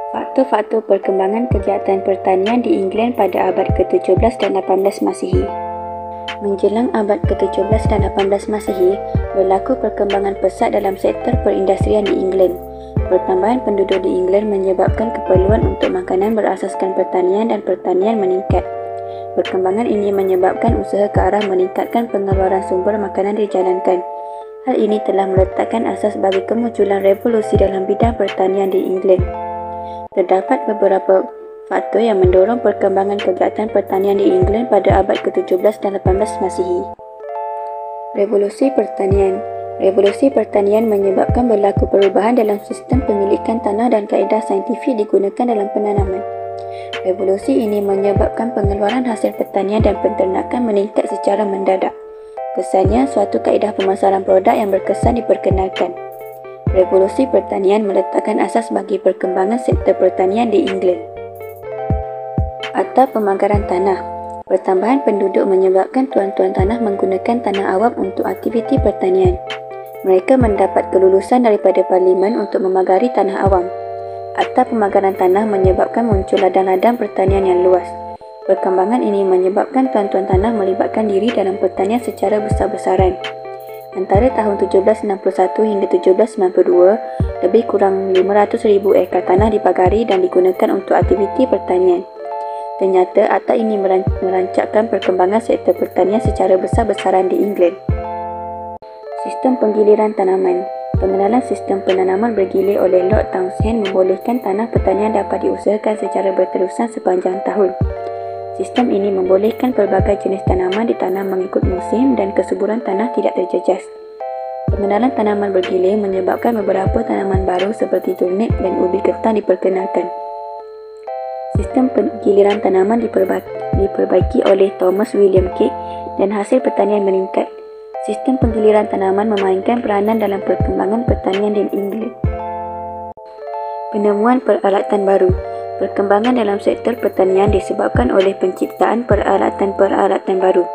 Faktor-faktor perkembangan kegiatan pertanian di England pada abad ke-17 dan 18 Masihi. Menjelang abad ke-17 dan 18 Masihi, berlaku perkembangan pesat dalam sektor perindustrian di England. Pertambahan penduduk di England menyebabkan keperluan untuk makanan berasaskan pertanian dan pertanian meningkat. Perkembangan ini menyebabkan usaha ke arah meningkatkan pengeluaran sumber makanan dijalankan. Hal ini telah meletakkan asas bagi kemunculan revolusi dalam bidang pertanian di England. Terdapat beberapa faktor yang mendorong perkembangan kegiatan pertanian di England pada abad ke-17 dan 18 Masihi. Revolusi pertanian. Revolusi pertanian menyebabkan berlaku perubahan dalam sistem pemilikan tanah dan kaedah saintifik digunakan dalam penanaman. Revolusi ini menyebabkan pengeluaran hasil pertanian dan penternakan meningkat secara mendadak. Kesannya, suatu kaedah pemasaran produk yang berkesan diperkenalkan. Revolusi pertanian meletakkan asas bagi perkembangan sektor pertanian di England. Atau pemagaran tanah. Pertambahan penduduk menyebabkan tuan-tuan tanah menggunakan tanah awam untuk aktiviti pertanian. Mereka mendapat kelulusan daripada parlimen untuk memagari tanah awam. Atau pemagaran tanah menyebabkan muncul ladang-ladang pertanian yang luas. Perkembangan ini menyebabkan tuan-tuan tanah melibatkan diri dalam pertanian secara besar-besaran. Antara tahun 1761 hingga 1792, lebih kurang 500,000 ekar tanah dipagari dan digunakan untuk aktiviti pertanian. Ternyata, akta ini merancangkan perkembangan sektor pertanian secara besar-besaran di England. Sistem penggiliran tanaman. Pengenalan sistem penanaman bergilir oleh Lord Townshend membolehkan tanah pertanian dapat diusahakan secara berterusan sepanjang tahun. Sistem ini membolehkan pelbagai jenis tanaman ditanam mengikut musim dan kesuburan tanah tidak terjejas. Pengenalan tanaman bergilir menyebabkan beberapa tanaman baru seperti turnip dan ubi ketan diperkenalkan. Sistem penggiliran tanaman diperbaiki oleh Thomas William Cake dan hasil pertanian meningkat. Sistem penggiliran tanaman memainkan peranan dalam perkembangan pertanian di England. Penemuan peralatan baru. Perkembangan dalam sektor pertanian disebabkan oleh penciptaan peralatan-peralatan baru.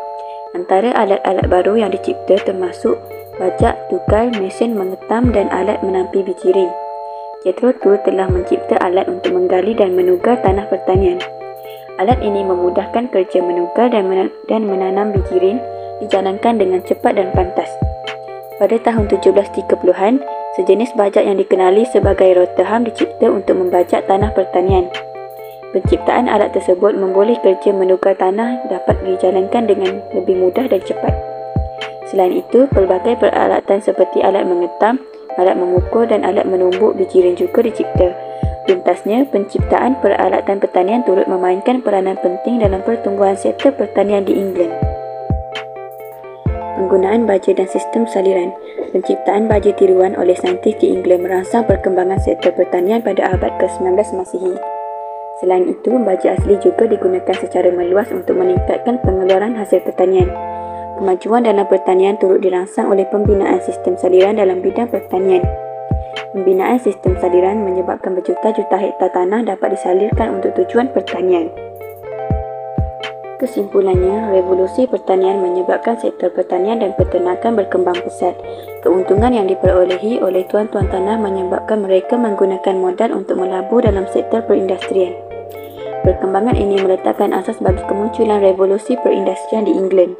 Antara alat-alat baru yang dicipta termasuk bajak, tukar, mesin mengetam dan alat menampi biji ring. Jethro Tull telah mencipta alat untuk menggali dan menugar tanah pertanian. Alat ini memudahkan kerja menugar dan menanam biji ring dijalankan dengan cepat dan pantas. Pada tahun 1730-an, sejenis bajak yang dikenali sebagai Rotherham dicipta untuk membajak tanah pertanian. Penciptaan alat tersebut memboleh kerja menugar tanah dapat dijalankan dengan lebih mudah dan cepat. Selain itu, pelbagai peralatan seperti alat mengetam, alat mengukur dan alat menumbuk biji ring juga dicipta. Tuntasnya, penciptaan peralatan pertanian turut memainkan peranan penting dalam pertumbuhan sektor pertanian di England. Penggunaan baja dan sistem saliran. Penciptaan baja tiruan oleh saintis di England merangsang perkembangan sektor pertanian pada abad ke-19 Masihi. Selain itu, baja asli juga digunakan secara meluas untuk meningkatkan pengeluaran hasil pertanian. Kemajuan dalam pertanian turut dirangsang oleh pembinaan sistem saliran dalam bidang pertanian. Pembinaan sistem saliran menyebabkan berjuta-juta hektar tanah dapat disalirkan untuk tujuan pertanian. Kesimpulannya, revolusi pertanian menyebabkan sektor pertanian dan peternakan berkembang pesat. Keuntungan yang diperolehi oleh tuan-tuan tanah menyebabkan mereka menggunakan modal untuk melabur dalam sektor perindustrian. Perkembangan ini meletakkan asas bagi kemunculan revolusi perindustrian di England.